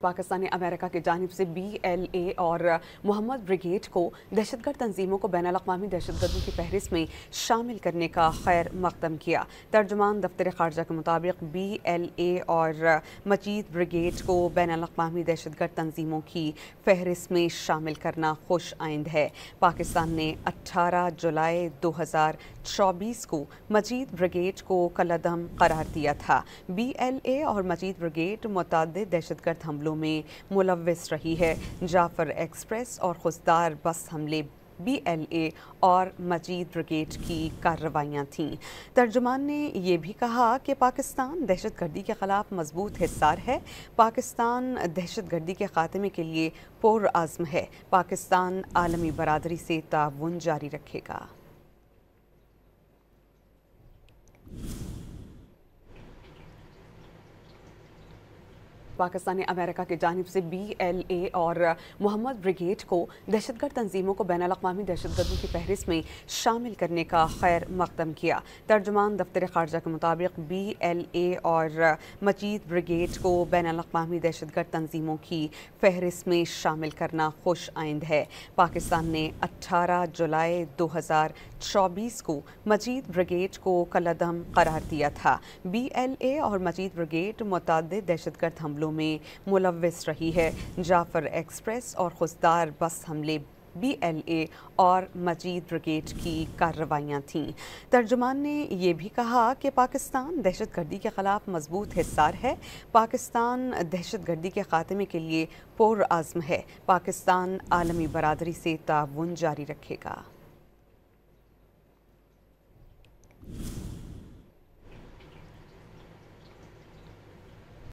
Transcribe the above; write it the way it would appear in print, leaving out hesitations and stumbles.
पाकिस्तान ने अमेरिका की जानिब से BLA और मोहम्मद ब्रिगेड को दहशतगर्द तंजीमों को बैनुल-अक़वामी दहशतगर्दों की फहरिस्त में शामिल करने का खैर मकदम किया। तर्जुमान दफ्तर ख़ारजा के मुताबिक BLA और मजीद ब्रिगेड को बैनुल-अक़वामी दहशतगर्द तंजीमों की फहरिस्त में शामिल करना खुश आइंद है। पाकिस्तान ने 18 जुलाई 2024 को मजीद ब्रिगेड को कलअदम करार दिया था। BLA और मजीद ब्रिगेड मुतअद्दिद दहशतगर्द हमलों में मुलव्विस रही है। जाफर एक्सप्रेस और खुशदार बस हमले BLA और मजीद ब्रिगेड की कार्रवाइयाँ थीं। तर्जुमान ने यह भी कहा कि पाकिस्तान दहशतगर्दी के ख़िलाफ़ मजबूत हिस्सार है। पाकिस्तान दहशतगर्दी के खात्मे के लिए पुरअज़्म है। पाकिस्तान आलमी बरादरी से ताउन जारी रखेगा। पाकिस्तान ने अमेरिका की जानिब से BLA और मोहम्मद ब्रिगेड को दहशतगर्द तंजीमों को बैनुल-अक़वामी दहशतगर्दों की फहरिस्त में शामिल करने का खैर मकदम किया। तर्जुमान दफ्तर ख़ारजा के मुताबिक BLA और मजीद ब्रिगेड को बैनुल-अक़वामी दहशतगर्द तंजीमों की फहरिस्त में शामिल करना खुश आइंद है। पाकिस्तान ने 18 जुलाई 2024 को मजीद ब्रिगेड को कलअदम करार दिया था। BLA और मजीद ब्रिगेड मुतअद्दिद दहशतगर्द हमलों में मुलव्विस रही है। जाफर एक्सप्रेस और खुशदार बस हमले BLA और मजीद ब्रिगेड की कार्रवाइयाँ थीं। तर्जुमान ने यह भी कहा कि पाकिस्तान दहशतगर्दी के ख़िलाफ़ मजबूत हिस्सार है। पाकिस्तान दहशतगर्दी के खात्मे के लिए पुरअज़्म है। पाकिस्तान आलमी बरादरी से ताउन जारी रखेगा।